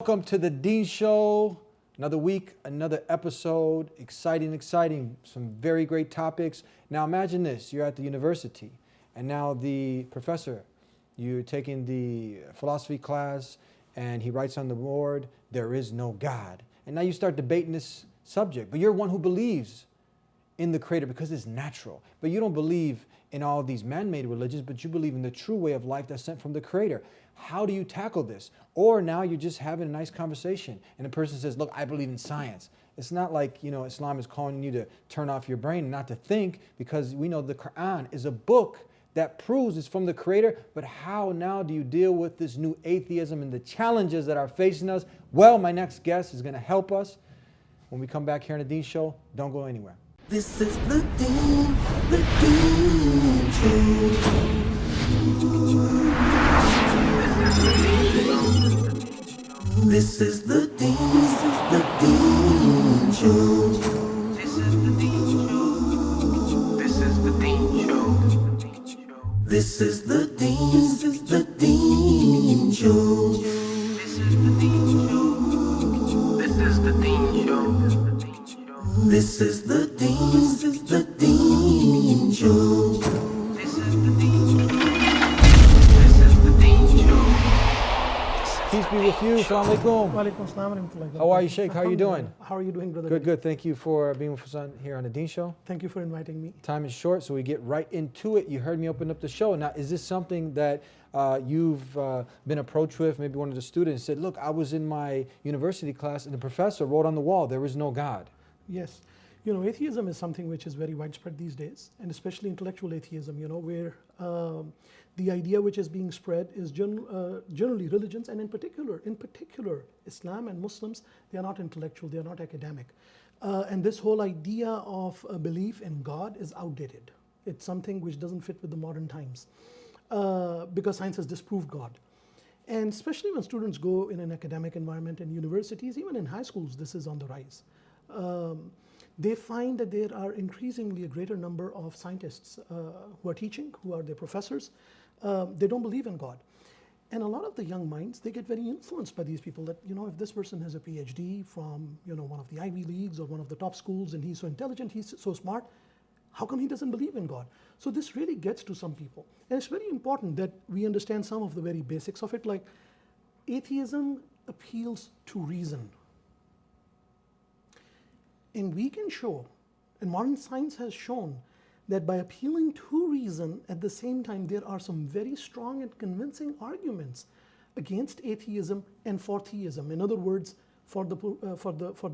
Welcome to the Dean Show. Another week, another episode. Exciting. Some very great topics. Now imagine this, you're at the university and now the professor, you're taking the philosophy class and he writes on the board, there is no God. And now you start debating this subject, but you're one who believes in the Creator because it's natural. But you don't believe in all these man-made religions, but you believe in the true way of life that's sent from the Creator. How do you tackle this? Or now you're just having a nice conversation and the person says, look, I believe in science. It's not like, Islam is calling you to turn off your brain and not to think, because we know the Qur'an is a book that proves it's from the Creator. But how now do you deal with this new atheism and the challenges that are facing us? Well, my next guest is going to help us. When we come back here on the Dean Show, don't go anywhere. This is the Dean Show. This is the Dean Show. This is the Dean Show. This is the Dean Show. This is the Dean Show. This is the Dean Show. This is the Dean Show. This is the Dean Show. This is the Dean Show. Peace be with you. Assalamu alaikum. Wa alaikum assalam wa rahmatullahi wa How are you, Sheikh? How are you doing? How are you doing, brother? Good. Thank you for being with us here on the Dean Show. Thank you for inviting me. Time is short, so we get right into it. You heard me open up the show. Now, is this something that you've been approached with? Maybe one of the students said, look, I was in my university class and the professor wrote on the wall, there is no God. Yes. Atheism is something which is very widespread these days, and especially intellectual atheism, where the idea which is being spread is generally religions, and in particular, Islam and Muslims, they are not intellectual, they are not academic. And this whole idea of a belief in God is outdated. It's something which doesn't fit with the modern times because science has disproved God. And especially when students go in an academic environment in universities, even in high schools, this is on the rise. They find that there are increasingly a greater number of scientists who are teaching, who are their professors. They don't believe in God. And a lot of the young minds, they get very influenced by these people that, if this person has a PhD from, one of the Ivy Leagues or one of the top schools and he's so intelligent, he's so smart, how come he doesn't believe in God? So this really gets to some people. And it's very important that we understand some of the very basics of it, like atheism appeals to reason. And we can show, and modern science has shown, that by appealing to reason, at the same time, there are some very strong and convincing arguments against atheism and for theism. In other words, for the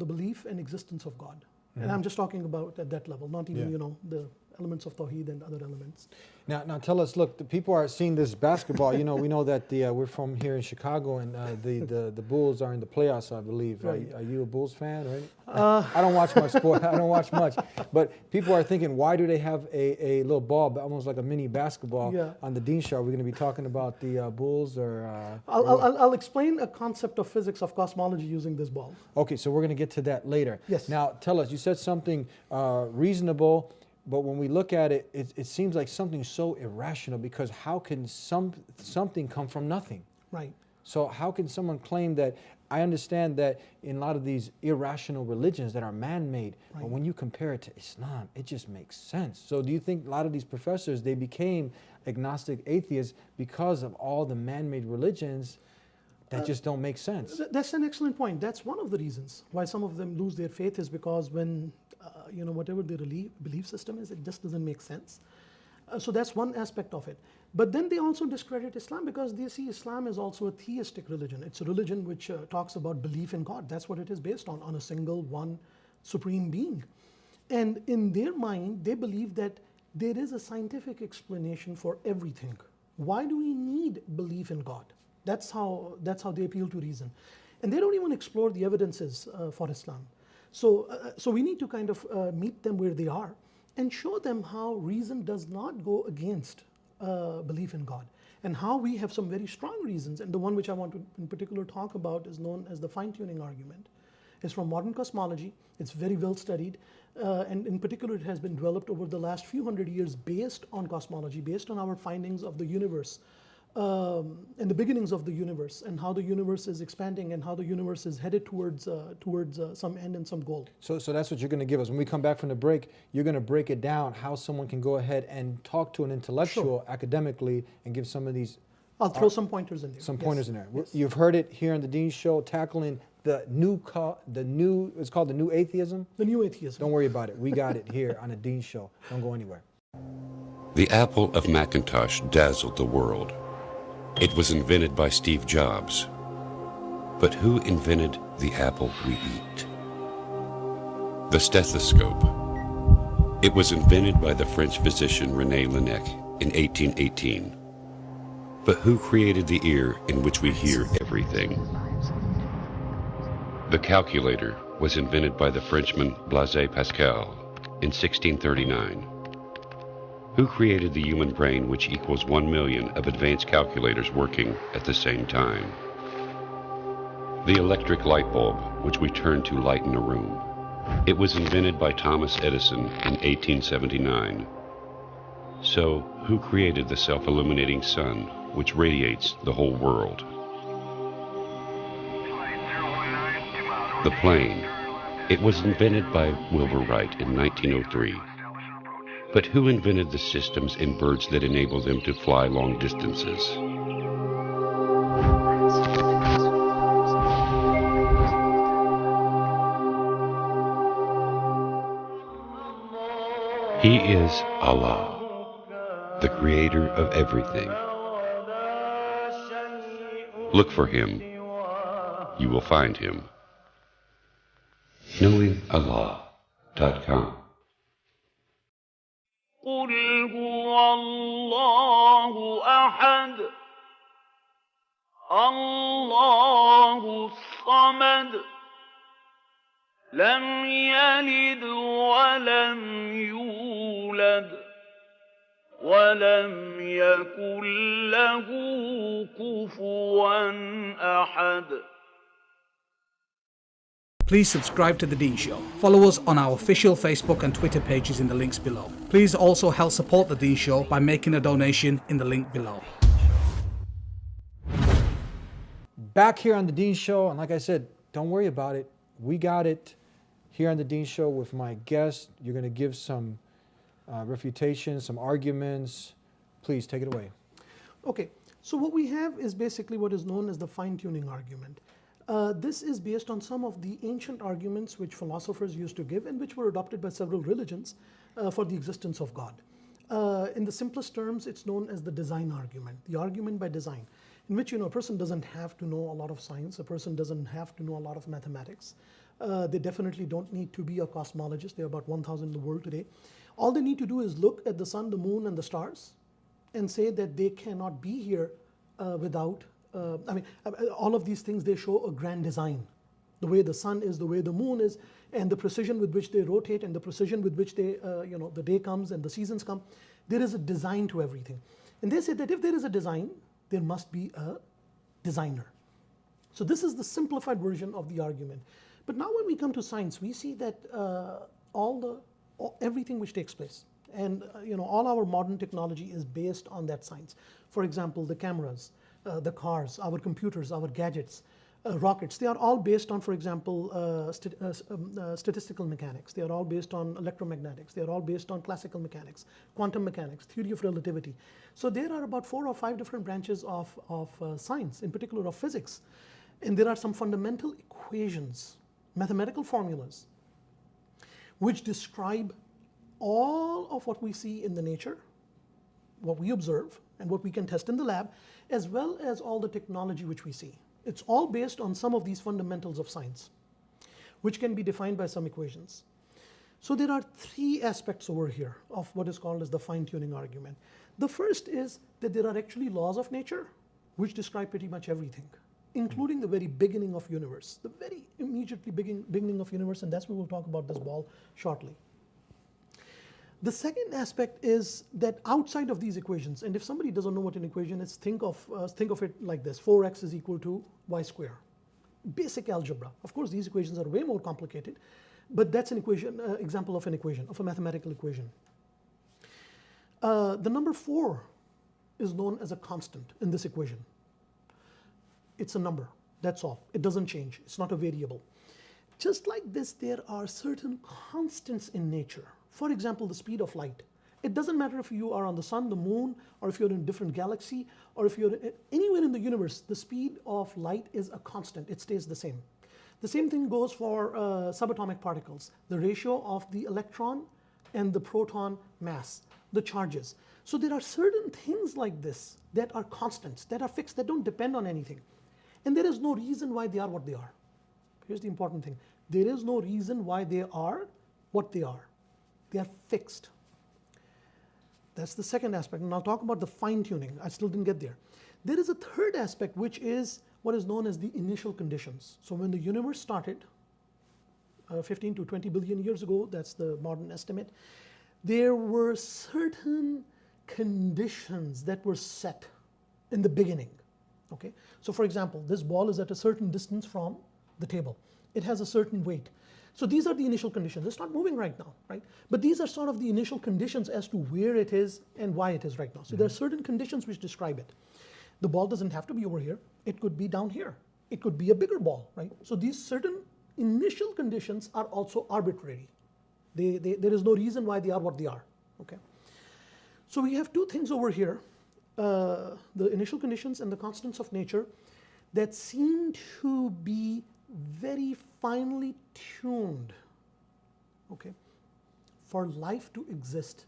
belief and existence of God. Mm-hmm. And I'm just talking about at that level, not even the elements of Tawheed and other elements. Now tell us, look, the people are seeing this basketball. We know that we're from here in Chicago, and the Bulls are in the playoffs, I believe. Right. Are you a Bulls fan? Right? I don't watch much sport. I don't watch much. But people are thinking, why do they have a little ball, almost like a mini basketball, on the Dean Show? Are we going to be talking about the Bulls or? I'll explain a concept of physics of cosmology using this ball. Okay, so we're going to get to that later. Yes. Now tell us, you said something reasonable. But when we look at it, it seems like something so irrational, because how can something come from nothing? Right. So how can someone claim that? I understand that in a lot of these irrational religions that are man-made, right, but when you compare it to Islam, it just makes sense. So do you think a lot of these professors, they became agnostic atheists because of all the man-made religions that just don't make sense? That's an excellent point. That's one of the reasons why some of them lose their faith, is because when whatever their belief system is, it just doesn't make sense. So that's one aspect of it. But then they also discredit Islam because they see Islam as also a theistic religion. It's a religion which talks about belief in God. That's what it is based on a single one supreme being. And in their mind, they believe that there is a scientific explanation for everything. Why do we need belief in God? That's how they appeal to reason. And they don't even explore the evidences for Islam. So we need to kind of meet them where they are and show them how reason does not go against belief in God, and how we have some very strong reasons. And the one which I want to in particular talk about is known as the fine-tuning argument. It's from modern cosmology. It's very well studied. And in particular, it has been developed over the last few hundred years based on cosmology, based on our findings of the universe, and the beginnings of the universe, and how the universe is expanding, and how the universe is headed towards some end and some goal. So that's what you're going to give us. When we come back from the break, you're going to break it down how someone can go ahead and talk to an intellectual academically and give some of these. I'll throw some pointers in there. Some pointers in there. Yes. You've heard it here on the Dean Show, tackling it's called the new atheism. The new atheism. Don't worry about it. We got it here on the Dean Show. Don't go anywhere. The apple of Macintosh dazzled the world. It was invented by Steve Jobs. But who invented the apple we eat? The stethoscope. It was invented by the French physician René Laennec in 1818. But who created the ear in which we hear everything? The calculator was invented by the Frenchman Blaise Pascal in 1639. Who created the human brain, which equals 1 million of advanced calculators working at the same time? The electric light bulb, which we turn to lighten a room. It was invented by Thomas Edison in 1879. So, who created the self-illuminating sun, which radiates the whole world? The plane. It was invented by Wilbur Wright in 1903. But who invented the systems in birds that enable them to fly long distances? He is Allah, the creator of everything. Look for him. You will find him. KnowingAllah.com. قل هو الله أحد الله الصمد لم يلد ولم يولد ولم يكن له كفوا أحد. Please subscribe to The Dean Show. Follow us on our official Facebook and Twitter pages in the links below. Please also help support The Dean Show by making a donation in the link below. Back here on the Dean Show, and like I said, don't worry about it. We got it here on the Dean Show with my guest. You're going to give some refutation, some arguments. Please take it away. Okay, so what we have is basically what is known as the fine-tuning argument. This is based on some of the ancient arguments which philosophers used to give and which were adopted by several religions for the existence of God. In the simplest terms, it's known as the design argument, the argument by design, in which a person doesn't have to know a lot of science, a person doesn't have to know a lot of mathematics. They definitely don't need to be a cosmologist. There are about 1,000 in the world today. All they need to do is look at the sun, the moon, and the stars and say that they cannot be here without all of these things, they show a grand design. The way the sun is, the way the moon is, and the precision with which they rotate, and the precision with which they, the day comes and the seasons come. There is a design to everything. And they say that if there is a design, there must be a designer. So this is the simplified version of the argument. But now when we come to science, we see that everything which takes place, and all our modern technology is based on that science. For example, the cameras, the cars, our computers, our gadgets, rockets, they are all based on, for example, statistical mechanics. They are all based on electromagnetics. They are all based on classical mechanics, quantum mechanics, theory of relativity. So there are about 4 or 5 different branches of science, in particular of physics. And there are some fundamental equations, mathematical formulas, which describe all of what we see in the nature, what we observe, and what we can test in the lab, as well as all the technology which we see. It's all based on some of these fundamentals of science, which can be defined by some equations. So there are 3 aspects over here of what is called as the fine-tuning argument. The first is that there are actually laws of nature which describe pretty much everything, including the very beginning of universe, the very immediately beginning of universe, and that's why we'll talk about this ball shortly. The second aspect is that outside of these equations, and if somebody doesn't know what an equation is, think of it like this: 4x is equal to y square. Basic algebra. Of course, these equations are way more complicated, but that's an equation, example of an equation, of a mathematical equation. The number 4 is known as a constant in this equation. It's a number, that's all. It doesn't change, it's not a variable. Just like this, there are certain constants in nature. For example, the speed of light. It doesn't matter if you are on the sun, the moon, or if you're in a different galaxy, or if you're anywhere in the universe, the speed of light is a constant, it stays the same. The same thing goes for subatomic particles, the ratio of the electron and the proton mass, the charges. So there are certain things like this that are constants, that are fixed, that don't depend on anything. And there is no reason why they are what they are. Here's the important thing. There is no reason why they are what they are. They are fixed. That's the second aspect, and I'll talk about the fine-tuning. I still didn't get there. There is a third aspect, which is what is known as the initial conditions. So when the universe started, 15 to 20 billion years ago, that's the modern estimate, there were certain conditions that were set in the beginning. Okay? So for example, this ball is at a certain distance from the table. It has a certain weight. So these are the initial conditions. It's not moving right now, right? But these are sort of the initial conditions as to where it is and why it is right now. So there are certain conditions which describe it. The ball doesn't have to be over here. It could be down here. It could be a bigger ball, right? So these certain initial conditions are also arbitrary. There is no reason why they are what they are, okay? So we have two things over here, the initial conditions and the constants of nature, that seem to be very finely tuned, okay, for life to exist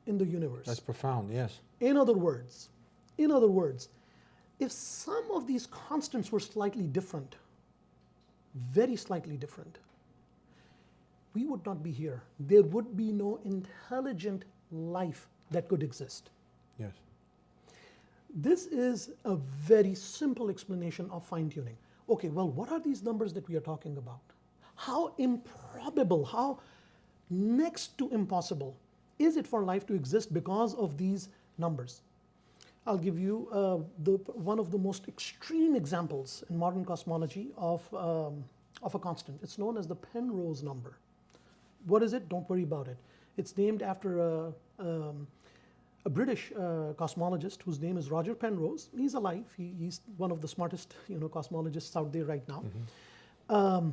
in the universe. That's profound, yes. In other words, if some of these constants were slightly different, very slightly different, we would not be here. There would be no intelligent life that could exist. Yes. This is a very simple explanation of fine-tuning. Okay, well, what are these numbers that we are talking about? How improbable, how next to impossible is it for life to exist because of these numbers? I'll give you one of the most extreme examples in modern cosmology of a constant. It's known as the Penrose number. What is it? Don't worry about it. It's named after a British cosmologist whose name is Roger Penrose. He's alive. He's one of the smartest, cosmologists out there right now. Mm-hmm.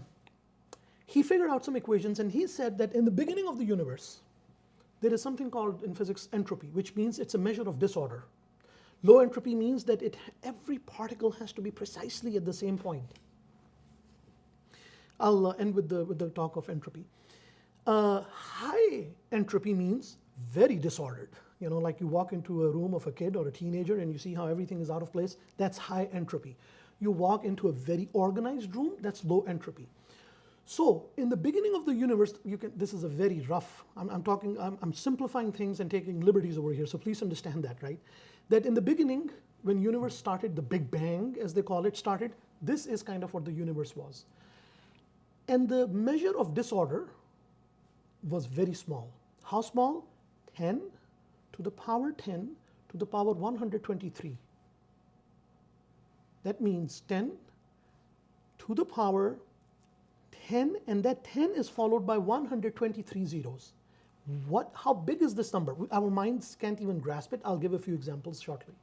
He figured out some equations, and he said that in the beginning of the universe, there is something called in physics entropy, which means it's a measure of disorder. Low entropy means that every particle has to be precisely at the same point. I'll end with the talk of entropy. High entropy means very disordered. Like you walk into a room of a kid or a teenager and you see how everything is out of place, that's high entropy. You walk into a very organized room, that's low entropy. So in the beginning of the universe, this is a very rough, I'm simplifying things and taking liberties over here, so please understand that, right? That in the beginning, when universe started, the Big Bang, as they call it, started, this is kind of what the universe was. And the measure of disorder was very small. How small? 10 to the power 10 to the power 123. That means 10 to the power 10, and that 10 is followed by 123 zeros. How big is this number? Our minds can't even grasp it. I'll give a few examples shortly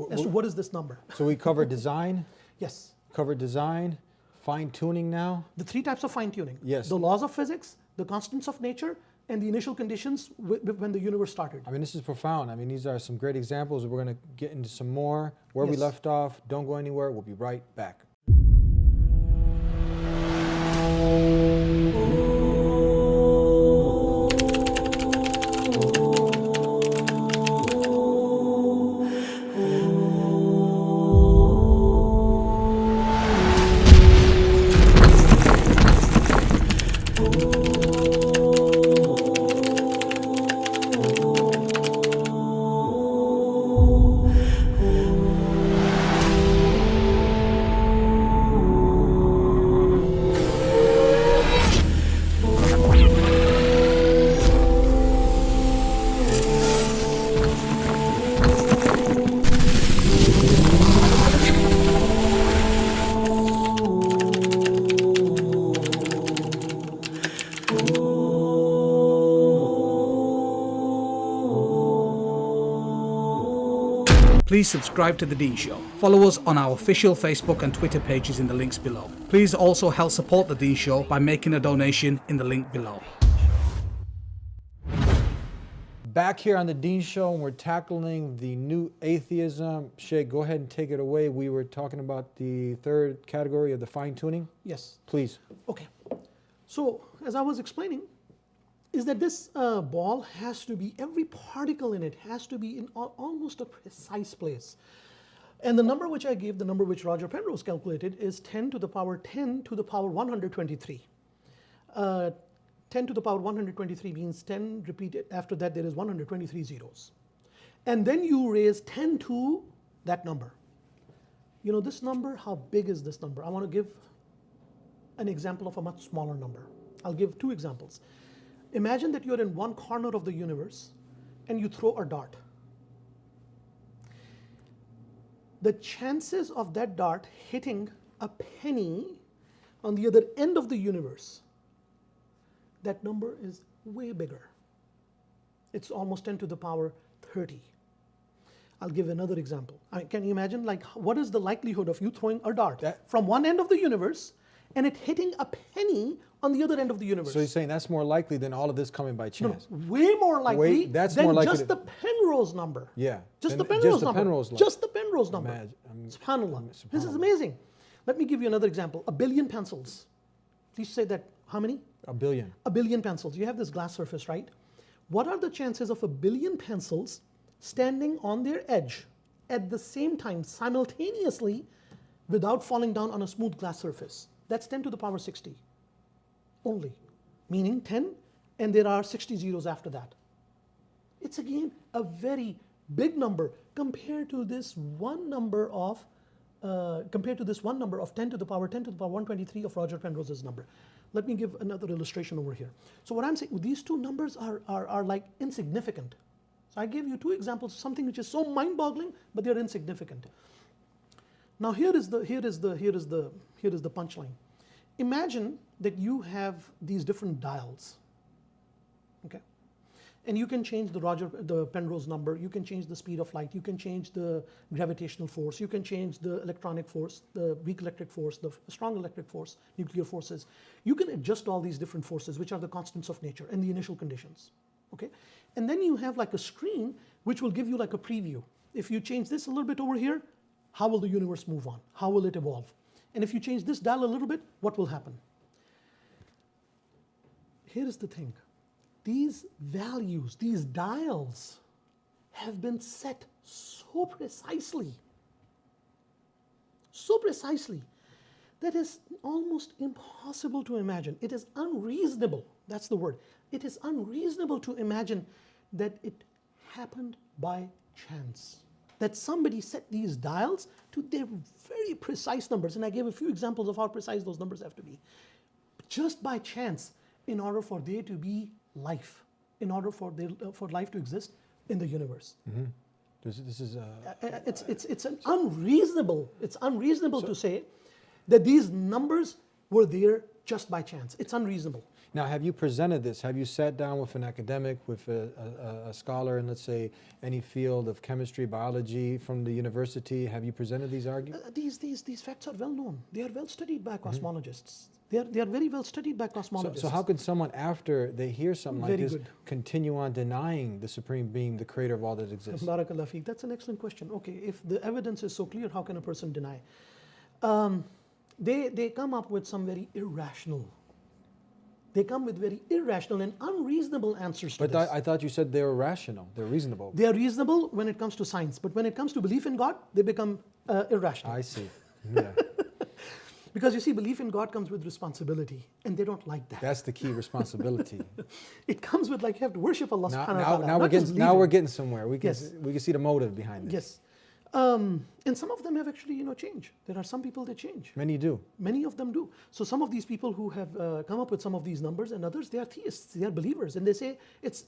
as to what is this number. So we covered design. Yes. Covered design, fine-tuning now. The three types of fine-tuning. Yes. The laws of physics, the constants of nature, and the initial conditions when the universe started. I mean, this is profound. I mean, these are some great examples. We're going to get into some more. Where we left off, don't go anywhere. We'll be right back. please subscribe to The Dean Show. Follow us on our official Facebook and Twitter pages in the links below. Please also help support The Dean Show by making a donation in the link below. Back here on the Dean Show, and we're tackling the new atheism. Sheikh, go ahead and take it away. We were talking about the third category of the fine-tuning. Yes. Please. Okay. So, as I was explaining, is that this ball has to be, every particle in it has to be in almost a precise place. And the number which I gave, the number which Roger Penrose calculated, is 10 to the power 10 to the power 123. 10 to the power 123 means 10 repeated, after that there is 123 zeros. And then you raise 10 to that number. You know this number, how big is this number? I want to give an example of a much smaller number. I'll give two examples. Imagine that you're in one corner of the universe and you throw a dart. The chances of that dart hitting a penny on the other end of the universe, that number is way bigger. It's almost 10 to the power 30. I'll give another example. Can you imagine, like, what is the likelihood of you throwing a dart from one end of the universe and it hitting a penny on the other end of the universe? So you're saying that's more likely than all of this coming by chance? No, way more likely than just the Penrose number. Yeah. Just the Penrose number. Just the Penrose number. SubhanAllah. This is amazing. Let me give you another example. 1 billion pencils. Please say that. How many? 1 billion. 1 billion pencils. You have this glass surface, right? What are the chances of 1 billion pencils standing on their edge at the same time, simultaneously, without falling down on a smooth glass surface? That's 10 to the power 60 only, meaning 10, and there are 60 zeros after that. It's again a very big number compared to this one number of 10 to the power 123 of Roger Penrose's number. Let me give another illustration over here. So what I'm saying, these two numbers are like insignificant. So I gave you two examples of something which is so mind-boggling, but they're insignificant. Now here is the punchline. Imagine that you have these different dials, okay? And you can change the Penrose number, you can change the speed of light, you can change the gravitational force, you can change the electronic force, the weak electric force, the strong electric force, nuclear forces. You can adjust all these different forces, which are the constants of nature and the initial conditions, okay? And then you have like a screen which will give you like a preview. If you change this a little bit over here, how will the universe move on? How will it evolve? And if you change this dial a little bit, what will happen? Here is the thing. These values, these dials, have been set so precisely, that is almost impossible to imagine. It is unreasonable, that's the word. It is unreasonable to imagine that it happened by chance. That somebody set these dials to their very precise numbers, and I gave a few examples of how precise those numbers have to be. Just by chance, in order for there to be life, in order for life to exist in the universe. Mm-hmm. This is it's unreasonable to say that these numbers were there just by chance. It's unreasonable. Now, have you presented this? Have you sat down with an academic, with a scholar in, let's say, any field of chemistry, biology from the university? Have you presented these arguments? These facts are well known. They are well studied by cosmologists. They are very well studied by cosmologists. So how could someone, after they hear something like this, continue on denying the Supreme Being, the creator of all that exists? Barakallah feek. That's an excellent question. Okay, if the evidence is so clear, how can a person deny? They come up with some very irrational. They come with very irrational and unreasonable answers to this. But I thought you said they were rational. They're reasonable. They are reasonable when it comes to science, but when it comes to belief in God, they become irrational. I see. Yeah. Because you see, belief in God comes with responsibility, and they don't like that. That's the key, responsibility. It comes with, like, you have to worship Allah subhanahu wa ta'ala. Now we're getting somewhere. We can see the motive behind this. Yes. And some of them have actually, changed. There are some people that change. Many do. Many of them do. So some of these people who have come up with some of these numbers, and others, they are theists, they are believers, and they say it's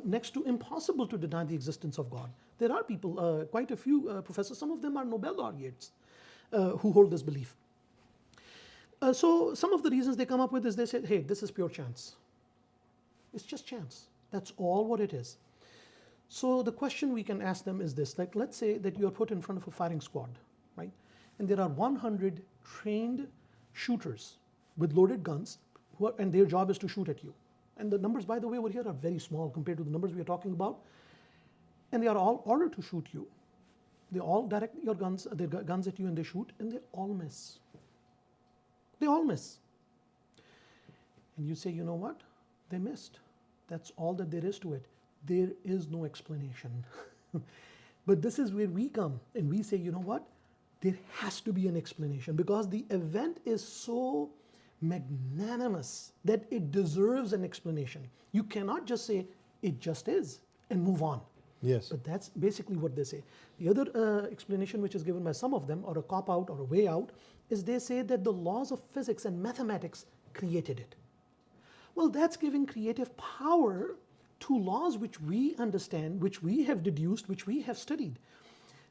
next to impossible to deny the existence of God. There are people, quite a few professors, some of them are Nobel laureates who hold this belief. So some of the reasons they come up with is they say, hey, this is pure chance. It's just chance. That's all what it is. So the question we can ask them is this, like let's say that you are put in front of a firing squad, right? And there are 100 trained shooters with loaded guns, and their job is to shoot at you. And the numbers, by the way, over here are very small compared to the numbers we are talking about. And they are all ordered to shoot you. They all direct their guns at you and they shoot, and they all miss. They all miss. And you say, you know what? They missed. That's all that there is to it. There is no explanation. But this is where we come and we say, you know what? There has to be an explanation because the event is so magnanimous that it deserves an explanation. You cannot just say, it just is, and move on. Yes. But that's basically what they say. The other explanation which is given by some of them, or a cop-out or a way out, is they say that the laws of physics and mathematics created it. Well, that's giving creative power to laws which we understand, which we have deduced, which we have studied.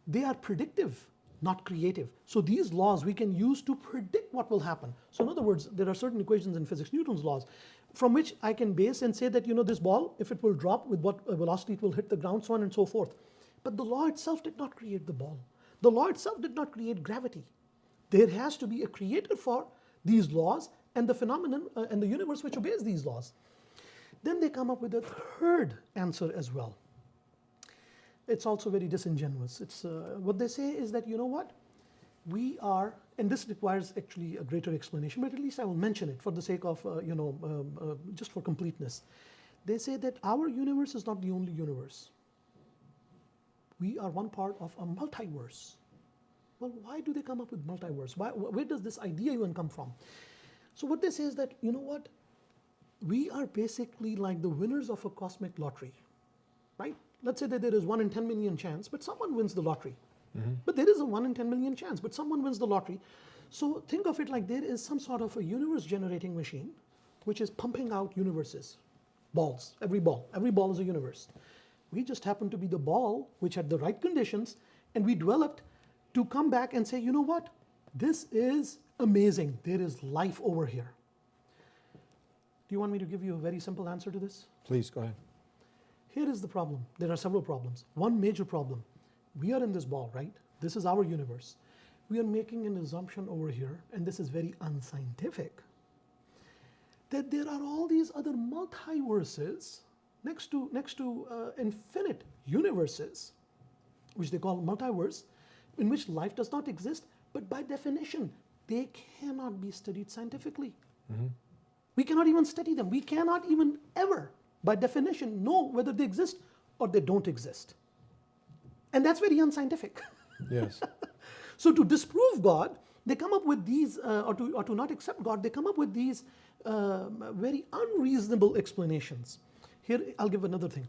They are predictive, not creative. So these laws we can use to predict what will happen. So in other words, there are certain equations in physics, Newton's laws, from which I can base and say that, you know, this ball, if it will drop, with what velocity it will hit the ground, so on and so forth. But the law itself did not create the ball. The law itself did not create gravity. There has to be a creator for these laws and the phenomenon and the universe which obeys these laws. Then they come up with a third answer as well. It's also very disingenuous. It's what they say is that, you know what, we are, and this requires actually a greater explanation, but at least I will mention it for the sake of, just for completeness. They say that our universe is not the only universe. We are one part of a multiverse. Well, why do they come up with multiverse? Where does this idea even come from? So what they say is that, you know what, we are basically like the winners of a cosmic lottery, right? Let's say that there is 1 in 10 million chance, but someone wins the lottery. But there is a 1 in 10 million chance, but someone wins the lottery. So think of it like there is some sort of a universe generating machine which is pumping out universes, balls, every ball is a universe. We just happen to be the ball which had the right conditions, and we developed to come back and say, you know what, this is amazing, there is life over here. Do you want me to give you a very simple answer to this? Please, go ahead. Here is the problem. There are several problems. One major problem. We are in this ball, right? This is our universe. We are making an assumption over here, and this is very unscientific, that there are all these other multiverses next to infinite universes, which they call multiverse, in which life does not exist, but by definition, they cannot be studied scientifically. We cannot even study them. We cannot even ever, by definition, know whether they exist or they don't exist. And that's very unscientific. Yes. So to disprove God, they come up with these, or to not accept God, they come up with these very unreasonable explanations. Here, I'll give another thing.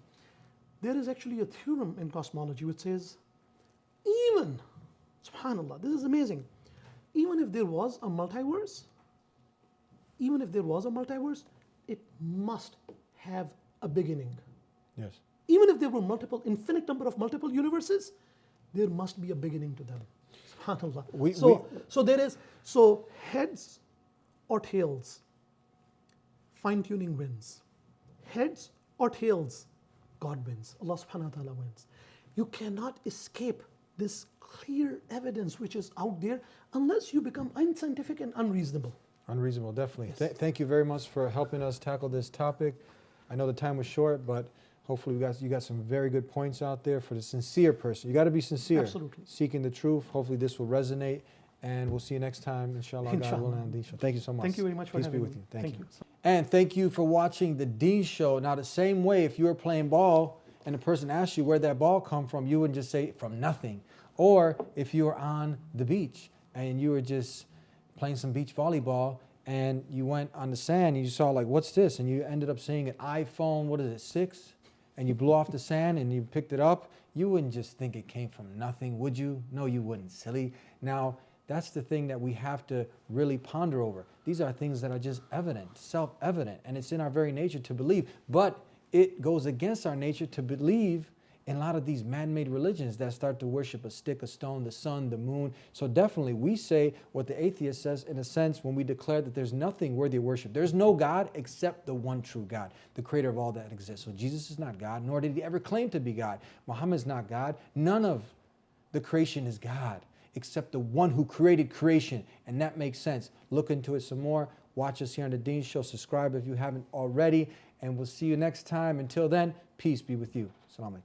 There is actually a theorem in cosmology which says, even, subhanAllah, this is amazing, even if there was a multiverse, it must have a beginning. Yes. Even if there were infinite number of multiple universes, there must be a beginning to them. SubhanAllah. So heads or tails, fine-tuning wins. Heads or tails, God wins. Allah subhanahu wa ta'ala wins. You cannot escape this clear evidence which is out there unless you become unscientific and unreasonable. Unreasonable, definitely. Yes. Thank you very much for helping us tackle this topic. I know the time was short, but hopefully you got some very good points out there for the sincere person. You got to be sincere. Absolutely. Seeking the truth. Hopefully this will resonate, and we'll see you next time, inshallah. God willing, on the Deen Show. Thank you so much. Thank you very much for Peace having be with me. you. Thank you. you. And thank you for watching the Deen Show. Now, the same way, if you were playing ball and the person asked you where that ball come from, you wouldn't just say from nothing. Or if you were on the beach and you were just playing some beach volleyball and you went on the sand and you saw like, what's this? And you ended up seeing an iPhone, what is it, 6? And you blew off the sand and you picked it up, you wouldn't just think it came from nothing, would you? No, you wouldn't, silly. Now, that's the thing that we have to really ponder over. These are things that are just evident, self-evident, and it's in our very nature to believe. But it goes against our nature to believe in a lot of these man-made religions that start to worship a stick, a stone, the sun, the moon. So definitely we say what the atheist says in a sense when we declare that there's nothing worthy of worship. There's no God except the one true God, the creator of all that exists. So Jesus is not God, nor did he ever claim to be God. Muhammad is not God. None of the creation is God except the one who created creation. And that makes sense. Look into it some more. Watch us here on The Deen Show. Subscribe if you haven't already. And we'll see you next time. Until then, peace be with you. Assalamu alaikum.